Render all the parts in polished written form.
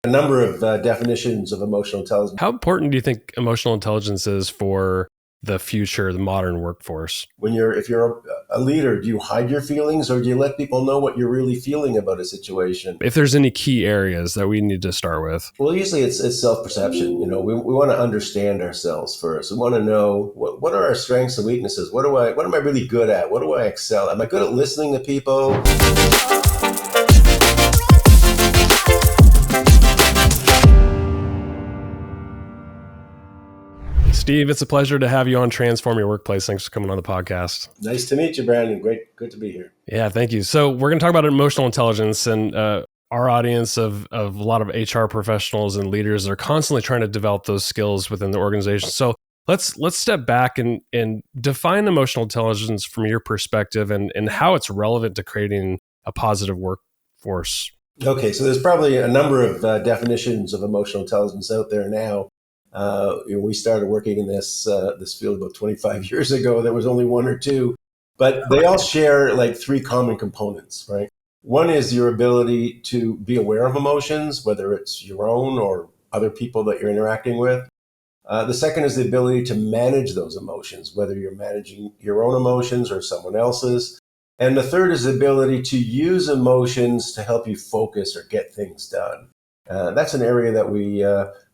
A number of definitions of emotional intelligence. How important do you think emotional intelligence is for the future, the modern workforce? If you're a leader, do you hide your feelings or do you let people know what you're really feeling about a situation? If there's any key areas that we need to start with. Well, usually it's self-perception. We want to understand ourselves first. We want to know what are our strengths and weaknesses? What am I really good at? What do I excel at? Am I good at listening to people? Steve, it's a pleasure to have you on Transform Your Workplace. Thanks for coming on the podcast. Nice to meet you, Brandon. Good to be here. Yeah, thank you. So we're going to talk about emotional intelligence, and our audience of a lot of HR professionals and leaders are constantly trying to develop those skills within the organization. So let's step back and define emotional intelligence from your perspective and how it's relevant to creating a positive workforce. Okay, so there's probably a number of definitions of emotional intelligence out there now. We started working in this field about 25 years ago. There was only one or two, but they all share like three common components, right? One is your ability to be aware of emotions, whether it's your own or other people that you're interacting with. The second is the ability to manage those emotions, whether you're managing your own emotions or someone else's. And the third is the ability to use emotions to help you focus or get things done. That's an area that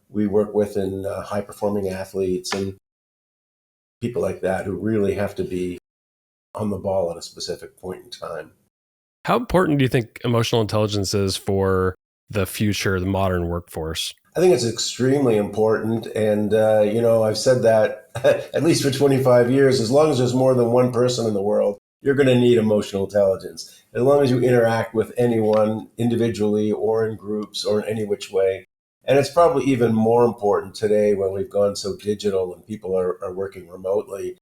we work with in high-performing athletes and people like that who really have to be on the ball at a specific point in time. How important do you think emotional intelligence is for the future, the modern workforce? I think it's extremely important. And, I've said that at least for 25 years, as long as there's more than one person in the world, you're going to need emotional intelligence. As long as you interact with anyone individually or in groups or in any which way. And it's probably even more important today when we've gone so digital and people are working remotely.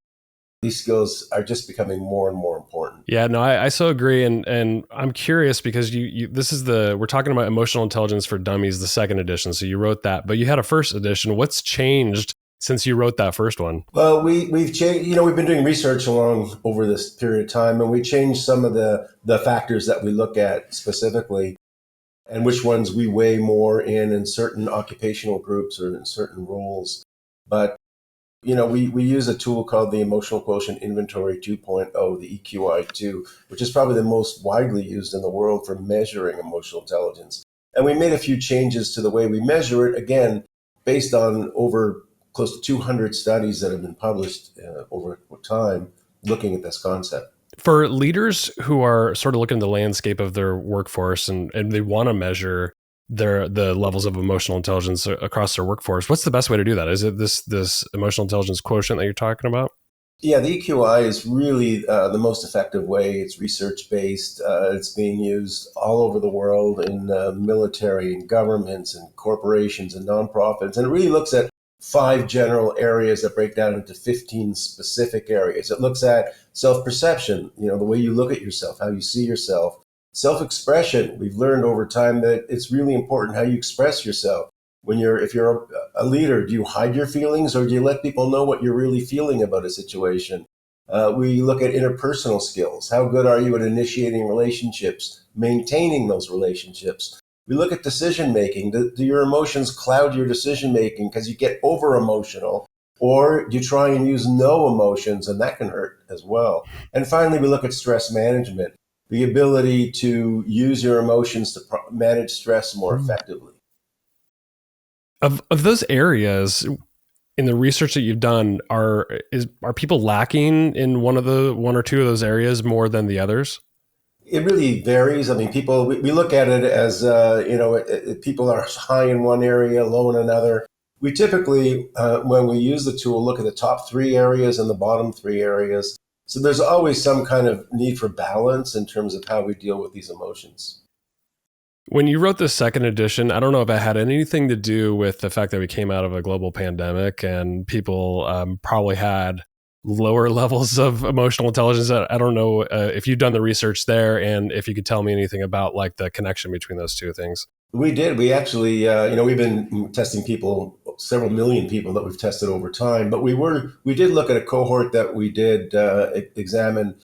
These skills are just becoming more and more important. Yeah, no, I so agree. And I'm curious because we're talking about Emotional Intelligence for Dummies, the second edition. So you wrote that, but you had a first edition. What's changed since you wrote that first one? Well, we've changed, we've been doing research over this period of time, and we changed some of the factors that we look at specifically and which ones we weigh more in certain occupational groups or in certain roles. But, we use a tool called the Emotional Quotient Inventory 2.0, the EQI2, which is probably the most widely used in the world for measuring emotional intelligence. And we made a few changes to the way we measure it, again, based on over close to 200 studies that have been published over time looking at this concept. For leaders who are sort of looking at the landscape of their workforce and they want to measure the levels of emotional intelligence across their workforce, what's the best way to do that? Is it this emotional intelligence quotient that you're talking about? Yeah, the EQI is really the most effective way. It's research-based. It's being used all over the world in military and governments and corporations and nonprofits. And it really looks at 5 general areas that break down into 15 specific areas. It looks at self-perception, the way you look at yourself, how you see yourself. Self-expression, we've learned over time that it's really important how you express yourself. If you're a leader, do you hide your feelings or do you let people know what you're really feeling about a situation? We look at interpersonal skills. How good are you at initiating relationships, maintaining those relationships? We look at decision making. Do your emotions cloud your decision making because you get over emotional, or do you try and use no emotions, and that can hurt as well? And finally, we look at stress management, the ability to use your emotions to manage stress more effectively. Of those areas in the research that you've done, are people lacking in one or two of those areas more than the others? It really varies. I mean, we look at it as, people are high in one area, low in another. We typically, when we use the tool, look at the top 3 areas and the bottom 3 areas. So there's always some kind of need for balance in terms of how we deal with these emotions. When you wrote the second edition, I don't know if it had anything to do with the fact that we came out of a global pandemic and people probably had lower levels of emotional intelligence. I don't know if you've done the research there and if you could tell me anything about like the connection between those two things. We did. We actually, we've been testing people, several million people that we've tested over time, but we did look at a cohort that we did examine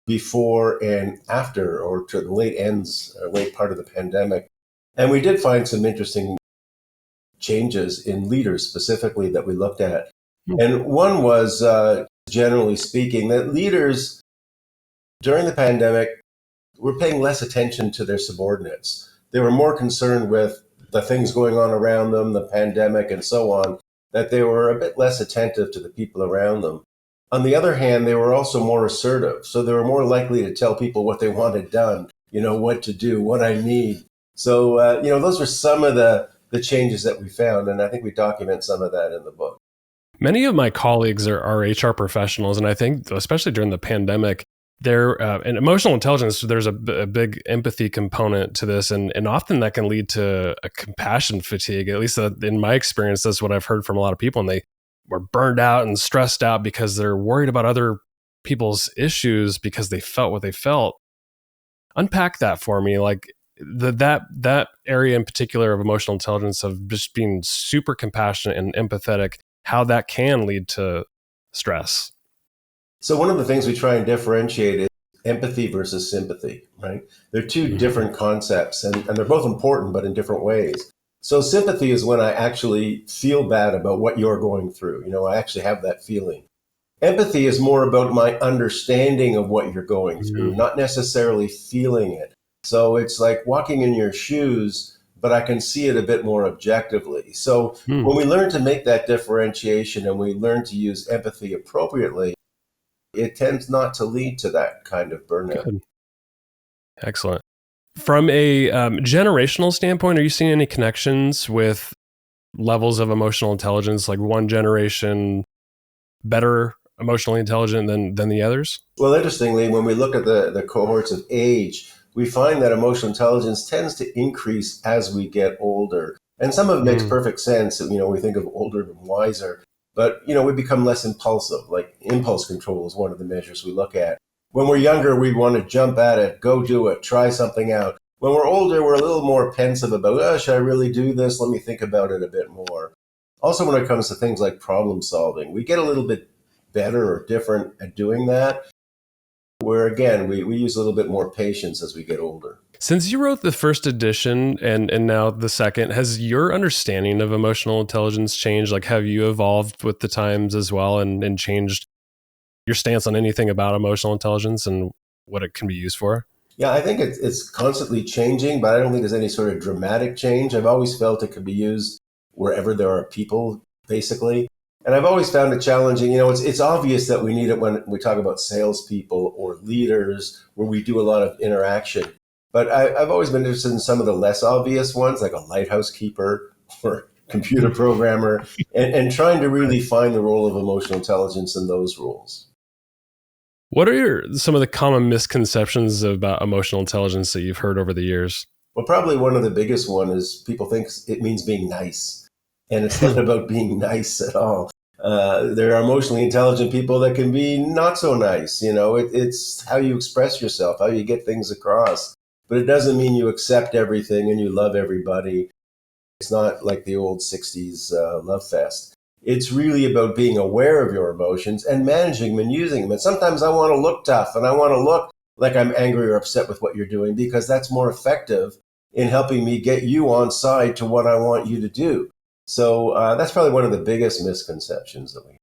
before and after, or to the late part of the pandemic. And we did find some interesting changes in leaders specifically that we looked at. Hmm. And one was, generally speaking, that leaders during the pandemic were paying less attention to their subordinates. They were more concerned with the things going on around them, the pandemic, and so on, that they were a bit less attentive to the people around them. On the other hand, they were also more assertive. So they were more likely to tell people what they wanted done, what to do, what I need. So, those were some of the changes that we found. And I think we document some of that in the book. Many of my colleagues are HR professionals, and I think, especially during the pandemic, there in emotional intelligence, there's a big empathy component to this, and often that can lead to a compassion fatigue. At least in my experience, that's what I've heard from a lot of people, and they were burned out and stressed out because they're worried about other people's issues because they felt what they felt. Unpack that for me, like that area in particular of emotional intelligence, of just being super compassionate and empathetic, how that can lead to stress. So one of the things we try and differentiate is empathy versus sympathy, right? They're two Mhm. different concepts, and they're both important, but in different ways. So sympathy is when I actually feel bad about what you're going through. I actually have that feeling. Empathy is more about my understanding of what you're going through, Mhm. not necessarily feeling it. So it's like walking in your shoes, but I can see it a bit more objectively. So Hmm. when we learn to make that differentiation and we learn to use empathy appropriately, it tends not to lead to that kind of burnout. Good. Excellent. From a generational standpoint, are you seeing any connections with levels of emotional intelligence, like one generation better emotionally intelligent than the others? Well, interestingly, when we look at the cohorts of age, we find that emotional intelligence tends to increase as we get older. And some of it makes Mm. perfect sense. We think of older and wiser, but, we become less impulsive. Like impulse control is one of the measures we look at. When we're younger, we want to jump at it, go do it, try something out. When we're older, we're a little more pensive about, should I really do this? Let me think about it a bit more. Also, when it comes to things like problem solving, we get a little bit better or different at doing that, where again we use a little bit more patience as we get older. Since you wrote the first edition and now the second, has your understanding of emotional intelligence changed? Like, have you evolved with the times as well, and changed your stance on anything about emotional intelligence and what it can be used for? Yeah, I think it's constantly changing, but I don't think there's any sort of dramatic change. I've always felt it could be used wherever there are people, basically. And I've always found it challenging. It's obvious that we need it when we talk about salespeople or leaders where we do a lot of interaction. But I've always been interested in some of the less obvious ones, like a lighthouse keeper or computer programmer, and trying to really find the role of emotional intelligence in those roles. What are some of the common misconceptions about emotional intelligence that you've heard over the years? Well, probably one of the biggest one is people think it means being nice, and it's not about being nice at all. There are emotionally intelligent people that can be not so nice. It's how you express yourself, how you get things across. But it doesn't mean you accept everything and you love everybody. It's not like the old 60s love fest. It's really about being aware of your emotions and managing them and using them. And sometimes I want to look tough and I want to look like I'm angry or upset with what you're doing because that's more effective in helping me get you on side to what I want you to do. So that's probably one of the biggest misconceptions that we.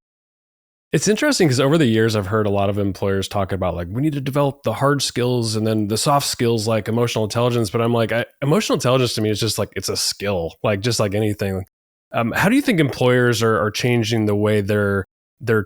It's interesting because over the years, I've heard a lot of employers talk about, like, we need to develop the hard skills and then the soft skills like emotional intelligence. But I'm like, emotional intelligence to me is just like, it's a skill, like just like anything. How do you think employers are changing the way they're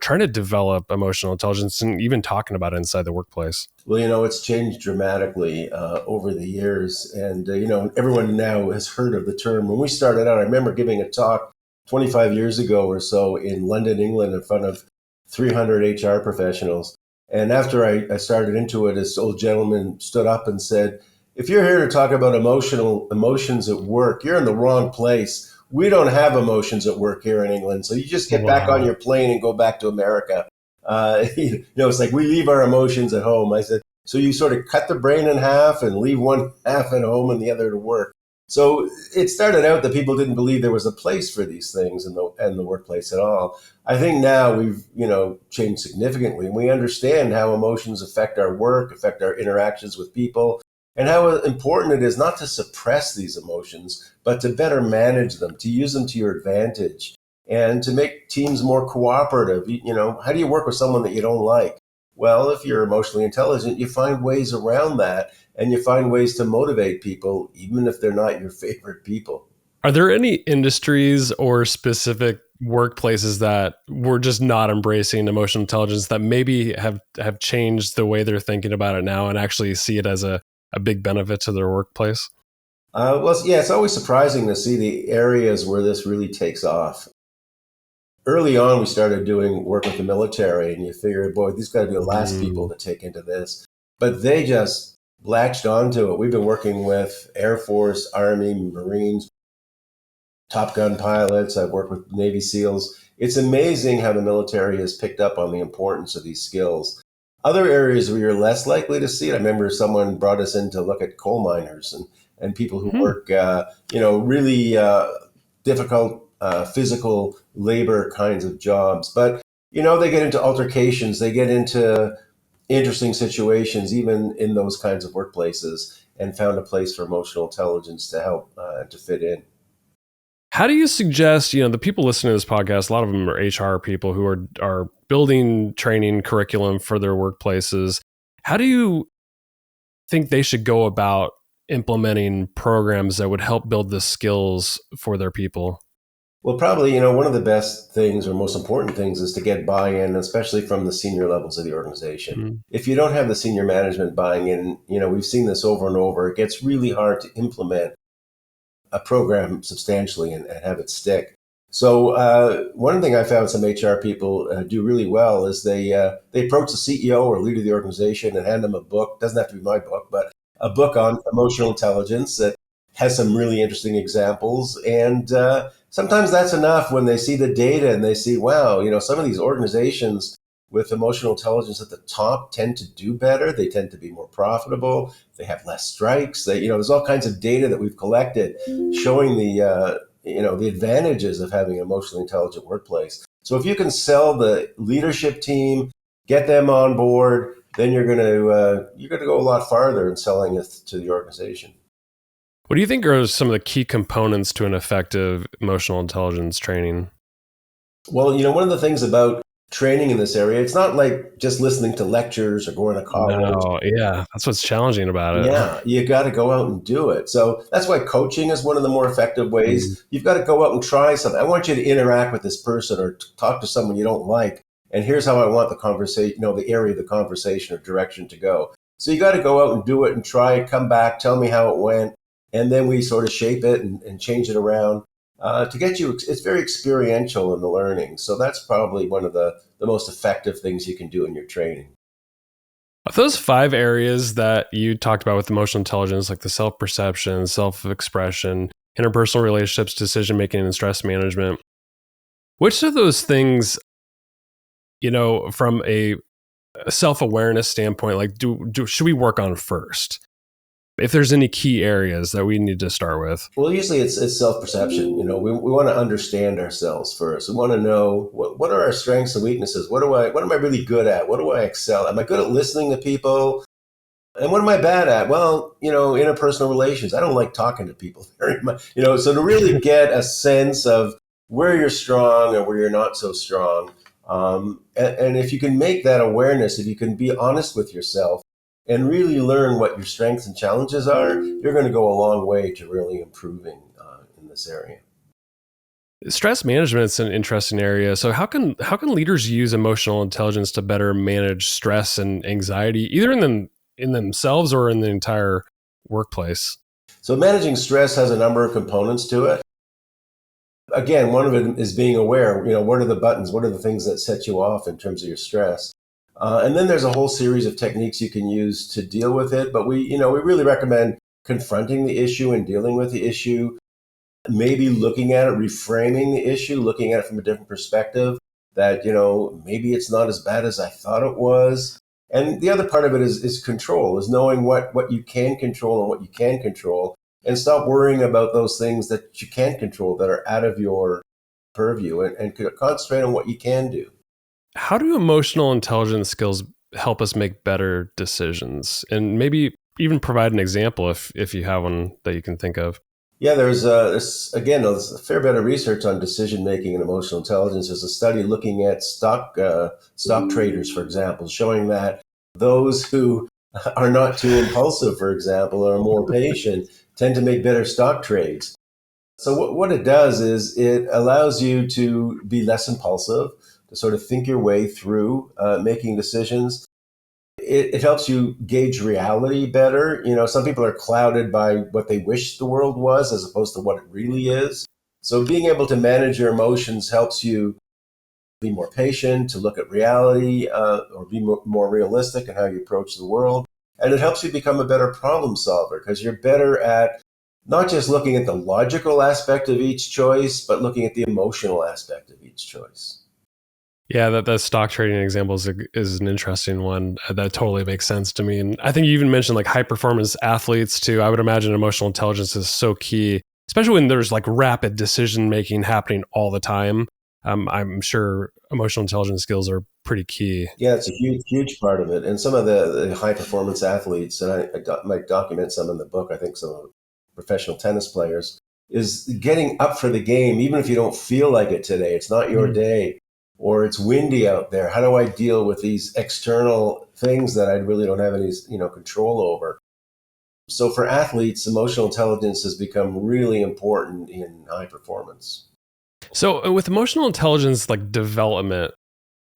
trying to develop emotional intelligence and even talking about it inside the workplace? Well, it's changed dramatically over the years. And, everyone now has heard of the term. When we started out, I remember giving a talk 25 years ago or so in London, England, in front of 300 HR professionals. And after I started into it, this old gentleman stood up and said, if you're here to talk about emotions at work, you're in the wrong place. We don't have emotions at work here in England. So you just get back on Wow. your plane and go back to America. It's like we leave our emotions at home. I said, so you sort of cut the brain in half and leave one half at home and the other to work. So it started out that people didn't believe there was a place for these things in the workplace at all. I think now we've changed significantly, and we understand how emotions affect our work, affect our interactions with people, and how important it is not to suppress these emotions, but to better manage them, to use them to your advantage, and to make teams more cooperative. How do you work with someone that you don't like? Well, if you're emotionally intelligent, you find ways around that, and you find ways to motivate people, even if they're not your favorite people. Are there any industries or specific workplaces that were just not embracing emotional intelligence that maybe have changed the way they're thinking about it now and actually see it as a big benefit to their workplace? Well, yeah, it's always surprising to see the areas where this really takes off. Early on, we started doing work with the military, and you figure, boy, these got to be the last people Mm. to take into this. But they just latched onto it. We've been working with Air Force, Army, Marines, Top Gun pilots. I've worked with Navy SEALs. It's amazing how the military has picked up on the importance of these skills. Other areas where you're less likely to see it, I remember someone brought us in to look at coal miners and people who Hmm. work, really difficult physical labor kinds of jobs. But, they get into altercations, they get into interesting situations, even in those kinds of workplaces, and found a place for emotional intelligence to help to fit in. How do you suggest, the people listening to this podcast, a lot of them are HR people who are building training curriculum for their workplaces. How do you think they should go about implementing programs that would help build the skills for their people? Well, probably, one of the best things or most important things is to get buy-in, especially from the senior levels of the organization. Mm. If you don't have the senior management buying in, we've seen this over and over, it gets really hard to implement a program substantially and have it stick. So one thing I found some HR people do really well is they approach the CEO or leader of the organization and hand them a book. Doesn't have to be my book, but a book on emotional intelligence that has some really interesting examples. And sometimes that's enough when they see the data and they see, wow, some of these organizations with emotional intelligence at the top tend to do better. They tend to be more profitable. They have less strikes. There's all kinds of data that we've collected showing the advantages of having an emotionally intelligent workplace. So if you can sell the leadership team, get them on board, then you're going to go a lot farther in selling it to the organization. What do you think are some of the key components to an effective emotional intelligence training? Well, one of the things about training in this area, it's not like just listening to lectures or going to college. No, yeah, that's what's challenging about it. Yeah, you got to go out and do it. So that's why coaching is one of the more effective Mm. ways. You've got to go out and try something. I want you to interact with this person or talk to someone you don't like. And here's how I want the conversation, the area of the conversation or direction to go. So you got to go out and do it and try it, come back, tell me how it went. And then we sort of shape it and change it around to get you. It's very experiential in the learning. So that's probably one of the most effective things you can do in your training. Of those 5 areas that you talked about with emotional intelligence, like the self perception, self expression, interpersonal relationships, decision making, and stress management, which of those things, from a self awareness standpoint, like should we work on first? If there's any key areas that we need to start with. Well, usually it's self perception. We want to understand ourselves first. We want to know what are our strengths and weaknesses. What am I really good at? What do I excel? Am I good at listening to people? And what am I bad at? Well, interpersonal relations. I don't like talking to people very much. So to really get a sense of where you're strong and where you're not so strong, and if you can make that awareness, if you can be honest with yourself and really learn what your strengths and challenges are, you're going to go a long way to really improving in this area. Stress management is an interesting area. So how can leaders use emotional intelligence to better manage stress and anxiety, either in themselves or in the entire workplace? So managing stress has a number of components to it. Again, one of it is being aware, what are the buttons, what are the things that set you off in terms of your stress? And then there's a whole series of techniques you can use to deal with it. But we really recommend confronting the issue and dealing with the issue, maybe looking at it, reframing the issue, looking at it from a different perspective that, maybe it's not as bad as I thought it was. And the other part of it is control, is knowing what you can control and what you can't control, and stop worrying about those things that you can't control that are out of your purview, and concentrate on what you can do. How do emotional intelligence skills help us make better decisions? And maybe even provide an example if you have one that you can think of. Yeah, there's a fair bit of research on decision making and emotional intelligence. There's a study looking at stock traders, for example, showing that those who are not too impulsive, for example, are more patient, tend to make better stock trades. So what it does is it allows you to be less impulsive, to sort of think your way through making decisions. It helps you gauge reality better. You know, some people are clouded by what they wish the world was as opposed to what it really is. So being able to manage your emotions helps you be more patient, to look at reality, or be more realistic in how you approach the world. And it helps you become a better problem solver because you're better at not just looking at the logical aspect of each choice, but looking at the emotional aspect of each choice. Yeah, that stock trading example is an interesting one. That totally makes sense to me. And I think you even mentioned like high performance athletes too. I would imagine emotional intelligence is so key, especially when there's like rapid decision making happening all the time. I'm sure emotional intelligence skills are pretty key. Yeah, it's a huge part of it. And some of the high performance athletes, and might document some in the book, I think some of the professional tennis players, is getting up for the game, even if you don't feel like it today. It's not your Mm. day, or it's windy out there. How do I deal with these external things that I really don't have any, control over? So for athletes, emotional intelligence has become really important in high performance. So with emotional intelligence like development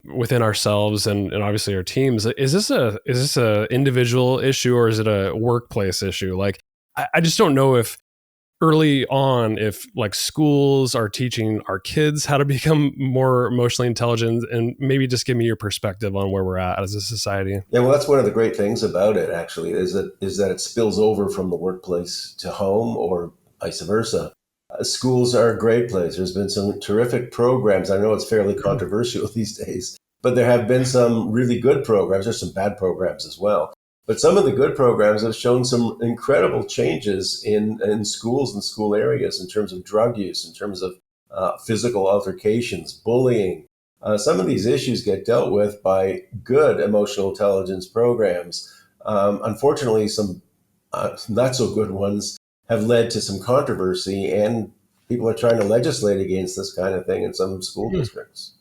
within ourselves and obviously our teams, is this a individual issue or is it a workplace issue? Like I just don't know if early on if like schools are teaching our kids how to become more emotionally intelligent, and maybe just give me your perspective on where we're at as a society. Yeah, well, that's one of the great things about it. Actually, is that it spills over from the workplace to home, or vice versa. Schools are a great place. There's been some terrific programs. I know it's fairly controversial these days, but there have been some really good programs. There's some bad programs as well. But some of the good programs have shown some incredible changes in schools and school areas in terms of drug use, in terms of physical altercations, bullying. Some of these issues get dealt with by good emotional intelligence programs. Unfortunately, some not so good ones have led to some controversy, and people are trying to legislate against this kind of thing in some school Hmm. districts.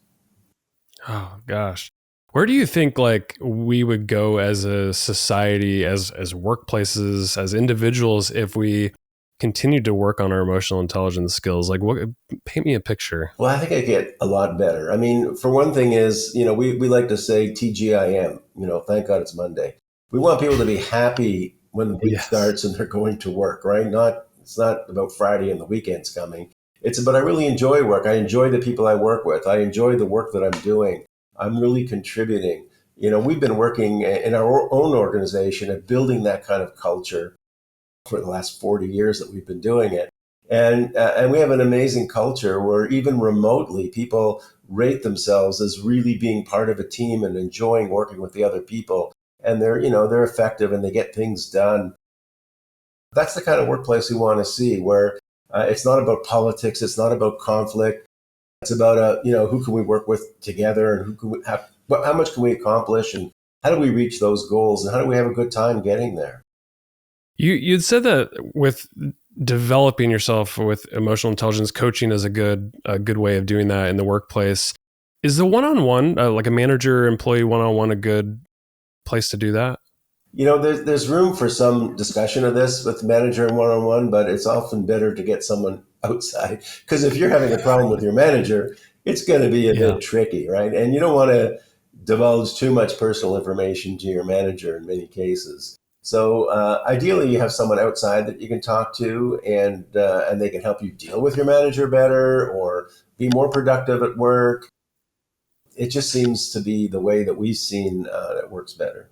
Oh gosh. Where do you think like we would go as a society, as workplaces, as individuals if we continued to work on our emotional intelligence skills? Like what, paint me a picture. Well, I think I get a lot better. I mean, for one thing is, we like to say TGIM, thank God it's Monday. We want people to be happy when the week Yes. starts and they're going to work, right? It's not about Friday and the weekend's coming. It's about I really enjoy work. I enjoy the people I work with. I enjoy the work that I'm doing. I'm really contributing. We've been working in our own organization at building that kind of culture for the last 40 years that we've been doing it. And we have an amazing culture where even remotely people rate themselves as really being part of a team and enjoying working with the other people. And they're effective and they get things done. That's the kind of workplace we want to see where it's not about politics. It's not about conflict. It's about, who can we work with together and who can we have, how much can we accomplish and how do we reach those goals and how do we have a good time getting there? You'd said that with developing yourself with emotional intelligence, coaching is a good way of doing that in the workplace. Is the one-on-one, like a manager employee one-on-one, a good place to do that? There's room for some discussion of this with the manager and one-on-one, but it's often better to get someone outside because if you're having a problem with your manager, it's going to be a Yeah. bit tricky, right? And you don't want to divulge too much personal information to your manager in many cases. So ideally, you have someone outside that you can talk to, and they can help you deal with your manager better or be more productive at work. It just seems to be the way that we've seen that works better.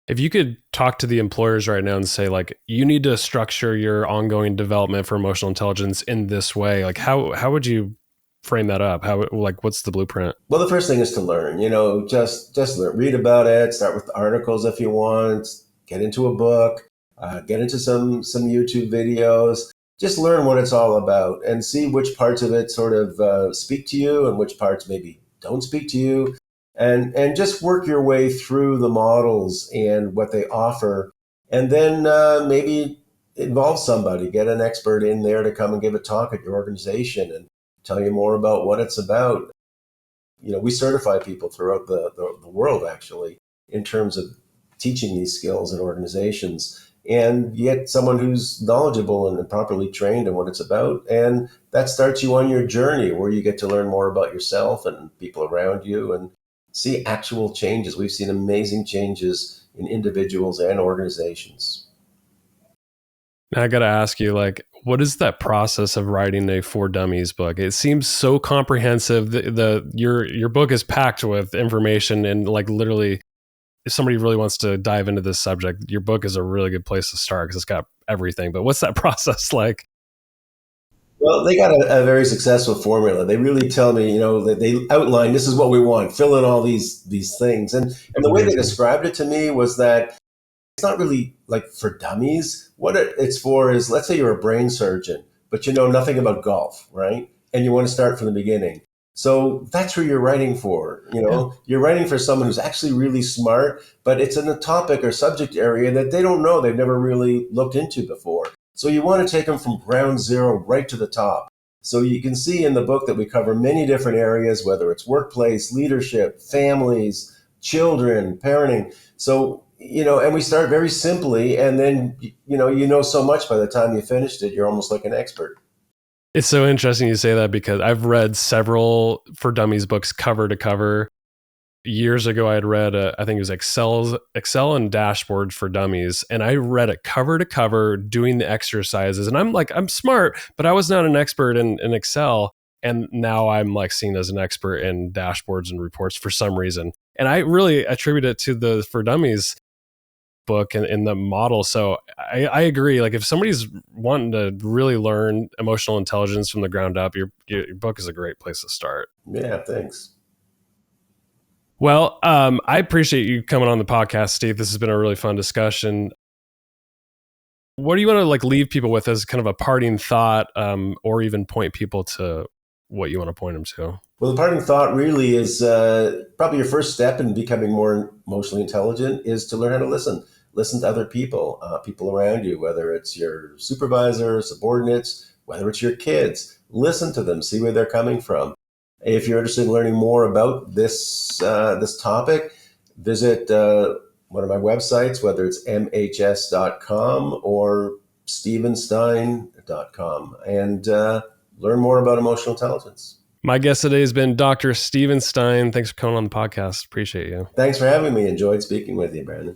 If you could talk to the employers right now and say like you need to structure your ongoing development for emotional intelligence in this way, like how would you frame that up? How, like, what's the blueprint? Well, the first thing is to learn. Just learn, read about it. Start with articles if you want. Get into a book. Get into some YouTube videos. Just learn what it's all about and see which parts of it sort of speak to you and which parts maybe don't speak to you, and just work your way through the models and what they offer and then maybe involve somebody, get an expert in there to come and give a talk at your organization and tell you more about what it's about. We certify people throughout the world, actually, in terms of teaching these skills in organizations. And you get someone who's knowledgeable and properly trained in what it's about. And that starts you on your journey where you get to learn more about yourself and people around you and see actual changes. We've seen amazing changes in individuals and organizations. Now I got to ask you, like, what is that process of writing a For Dummies book? It seems so comprehensive. Your book is packed with information, and like literally, if somebody really wants to dive into this subject, your book is a really good place to start because it's got everything. But what's that process like? Well, they got a very successful formula. They really tell me, that they outline this is what we want, fill in all these things, and the way they Amazing. described it to me was that it's not really like for dummies. What it's for is, let's say you're a brain surgeon, but you know nothing about golf, right? And you want to start from the beginning. So that's who you're writing for. Yeah. You're writing for someone who's actually really smart, but it's in a topic or subject area that they don't know, they've never really looked into before. So you want to take them from ground zero right to the top. So you can see in the book that we cover many different areas, whether it's workplace, leadership, families, children, parenting. So, and we start very simply, and then, so much by the time you finished it, you're almost like an expert. It's so interesting you say that because I've read several For Dummies books cover to cover. Years ago, I had read, I think it was Excel and Dashboards for Dummies, and I read it cover to cover, doing the exercises. And I'm like, I'm smart, but I was not an expert in Excel, and now I'm like seen as an expert in dashboards and reports for some reason. And I really attribute it to the For Dummies book and the model. So I agree. Like if somebody's wanting to really learn emotional intelligence from the ground up, your book is a great place to start. Yeah, thanks. Well, I appreciate you coming on the podcast, Steve. This has been a really fun discussion. What do you want to like leave people with as kind of a parting thought, or even point people to what you want to point them to? Well, the parting thought really is probably your first step in becoming more emotionally intelligent is to learn how to listen. Listen to other people, people around you, whether it's your supervisor, subordinates, whether it's your kids. Listen to them, see where they're coming from. If you're interested in learning more about this topic, visit one of my websites, whether it's mhs.com or stevenstein.com, and learn more about emotional intelligence. My guest today has been Dr. Steven Stein. Thanks for coming on the podcast. Appreciate you. Thanks for having me. Enjoyed speaking with you, Brandon.